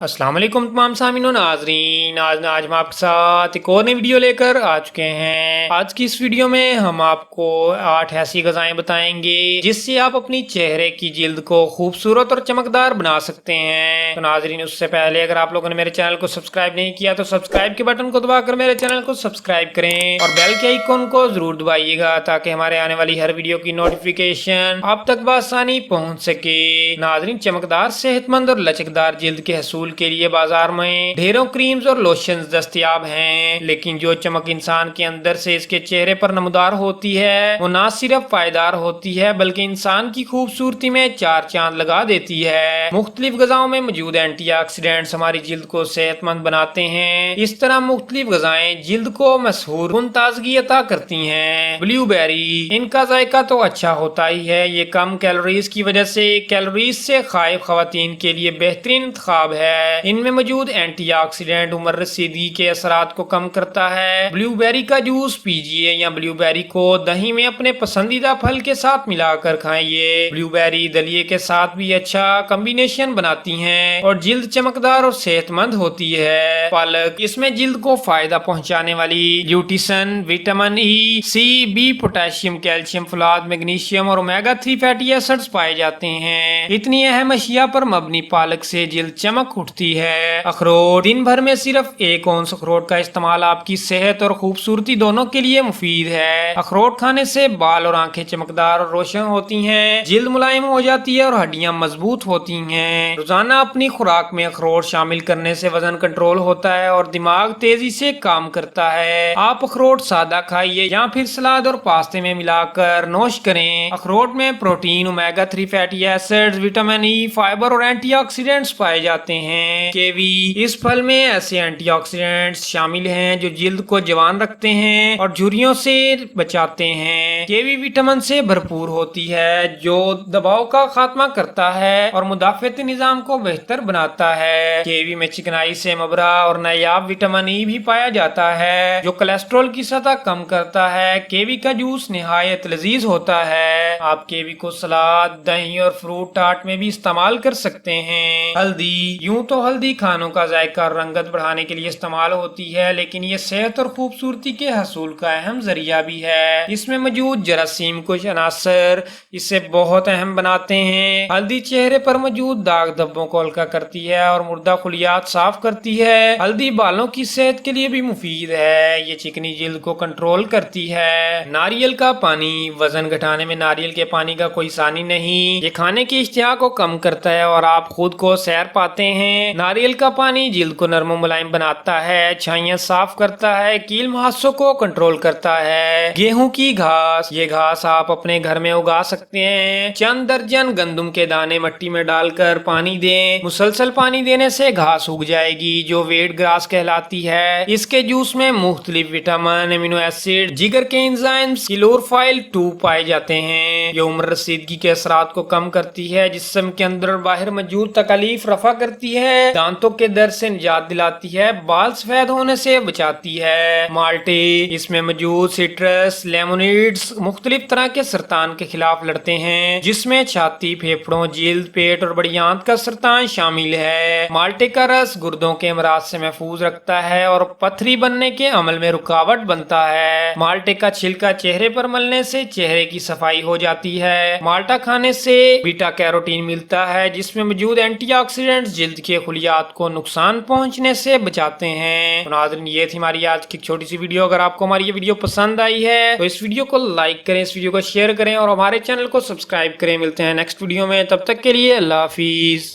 السلام علیکم تمام سامعین و ناظرین، آج ہم آپ کے ساتھ ایک اور نئی ویڈیو لے کر آ چکے ہیں۔ آج کی اس ویڈیو میں ہم آپ کو 8 ایسی غذائیں بتائیں گے جس سے آپ اپنی چہرے کی جلد کو خوبصورت اور چمکدار بنا سکتے ہیں۔ تو ناظرین، اس سے پہلے اگر آپ لوگوں نے میرے چینل کو سبسکرائب نہیں کیا تو سبسکرائب کے بٹن کو دبا کر میرے چینل کو سبسکرائب کریں اور بیل کے آئیکن کو ضرور دبائیے گا تاکہ ہمارے آنے والی ہر ویڈیو کی نوٹیفیکیشن آپ تک بآسانی پہنچ سکے۔ ناظرین، چمکدار، صحت مند اور لچکدار جلد کے حصول کے لیے بازار میں ڈھیروں کریمز اور لوشنز دستیاب ہیں، لیکن جو چمک انسان کے اندر سے اس کے چہرے پر نمودار ہوتی ہے وہ نہ صرف پائیدار ہوتی ہے بلکہ انسان کی خوبصورتی میں 4 چاند لگا دیتی ہے۔ مختلف غذاؤں میں موجود اینٹی آکسیڈنٹس ہماری جلد کو صحت مند بناتے ہیں۔ اس طرح مختلف غذائیں جلد کو مسحور کن تازگی عطا کرتی ہیں۔ بلیو بیری، ان کا ذائقہ تو اچھا ہوتا ہی ہے، یہ کم کیلوریز کی وجہ سے کیلوریز سے خائف خواتین کے لیے بہترین انتخاب ہے۔ ان میں موجود اینٹی آکسیڈنٹ عمر رسیدگی کے اثرات کو کم کرتا ہے۔ بلیو بیری کا جوس پیجیے یا بلیو بیری کو دہی میں اپنے پسندیدہ پھل کے ساتھ ملا کر کھائیے۔ بلیو بیری دلیے کے ساتھ بھی اچھا کمبینیشن بناتی ہیں اور جلد چمکدار اور صحت مند ہوتی ہے۔ پالک، اس میں جلد کو فائدہ پہنچانے والی lutein, vitamin E, C, B, potassium, calcium, فولاد، میگنیشیم اور اومیگا 3 فیٹی ایسڈز پائے جاتے ہیں۔ اتنی اہم اشیاء پر مبنی پالک سے جلد چمک اٹھتی ہے۔ اخروٹ، دن بھر میں صرف 1 اونس اخروٹ کا استعمال آپ کی صحت اور خوبصورتی دونوں کے لیے مفید ہے۔ اخروٹ کھانے سے بال اور آنکھیں چمکدار اور روشن ہوتی ہیں، جلد ملائم ہو جاتی ہے اور ہڈیاں مضبوط ہوتی ہیں۔ روزانہ اپنی خوراک میں اخروٹ شامل کرنے سے وزن کنٹرول ہوتا ہے اور دماغ تیزی سے کام کرتا ہے۔ آپ اخروٹ سادہ کھائیے یا پھر سلاد اور پاستے میں ملا کر نوش کریں۔ اخروٹ میں protein, omega 3 fatty acids, vitamin E, fibre اور اینٹی آکسیڈنٹس پائے جاتے ہیں۔ کیوی، اس پھل میں ایسے اینٹی آکسیڈنٹس شامل ہیں جو جلد کو جوان رکھتے ہیں اور جھریوں سے بچاتے ہیں۔ کیوی وٹامن سے بھرپور ہوتی ہے جو دباؤ کا خاتمہ کرتا ہے اور مدافعتی نظام کو بہتر بناتا ہے۔ کیوی میں چکنائی سے مبرا اور نایاب وٹامن ای بھی پایا جاتا ہے جو کولیسٹرول کی سطح کم کرتا ہے۔ کیوی کا جوس نہایت لذیذ ہوتا ہے۔ آپ کیوی کو سلاد، دہی اور فروٹ ٹارٹ میں بھی استعمال کر سکتے ہیں۔ ہلدی، یوں تو ہلدی کھانوں کا ذائقہ اور رنگت بڑھانے کے لیے استعمال ہوتی ہے، لیکن یہ صحت اور خوبصورتی کے حصول کا اہم ذریعہ بھی ہے۔ اس میں موجود جراثیم کش عناصر اسے بہت اہم بناتے ہیں۔ ہلدی چہرے پر موجود داغ دھبوں کو ہلکا کرتی ہے اور مردہ خلیات صاف کرتی ہے۔ ہلدی بالوں کی صحت کے لیے بھی مفید ہے، یہ چکنی جلد کو کنٹرول کرتی ہے۔ ناریل کا پانی، وزن گھٹانے میں ناریل کے پانی کا کوئی ثانی نہیں، یہ کھانے کی اشتہا کو کم کرتا ہے اور آپ خود کو سیر پاتے ہیں۔ ناریل کا پانی جلد کو نرم و ملائم بناتا ہے، چھائیاں صاف کرتا ہے، کیل مہاسوں کو کنٹرول کرتا ہے۔ گیہوں کی گھاس، یہ گھاس آپ اپنے گھر میں اگا سکتے ہیں۔ چند درجن گندم کے دانے مٹی میں ڈال کر پانی دیں، مسلسل پانی دینے سے گھاس اگ جائے گی جو ویٹ گراس کہلاتی ہے۔ اس کے جوس میں مختلف وٹامن، امینو ایسڈ، جگر کے انزائمز، کلوروفائل 2 پائے جاتے ہیں۔ یہ عمر رسیدگی کے اثرات کو کم کرتی ہے، جسم کے اندر اور باہر موجود تکالیف رفع کرتی ہے، دانتوں کے درد سے نجات دلاتی ہے، بال سفید ہونے سے بچاتی ہے۔ مالٹے، اس میں موجود سٹرس لیمونیڈز مختلف طرح کے سرطان کے خلاف لڑتے ہیں، جس میں چھاتی، پھیپھڑوں، جلد، پیٹ اور بڑی آنت کا سرطان شامل ہے۔ مالٹے کا رس گردوں کے امراض سے محفوظ رکھتا ہے اور پتھری بننے کے عمل میں رکاوٹ بنتا ہے۔ مالٹے کا چھلکا چہرے پر ملنے سے چہرے کی صفائی ہو جاتی ہے۔ مالٹا کھانے سے بیٹا کیروٹین ملتا ہے جس میں موجود اینٹی آکسیڈنٹس جلد کے خلیات کو نقصان پہنچنے سے بچاتے ہیں۔ تو ناظرین، یہ تھی ہماری آج کی چھوٹی سی ویڈیو۔ اگر آپ کو ہماری یہ ویڈیو پسند آئی ہے تو اس ویڈیو کو لائک کریں، اس ویڈیو کو شیئر کریں اور ہمارے چینل کو سبسکرائب کریں۔ ملتے ہیں نیکسٹ ویڈیو میں، تب تک کے لیے اللہ حافظ۔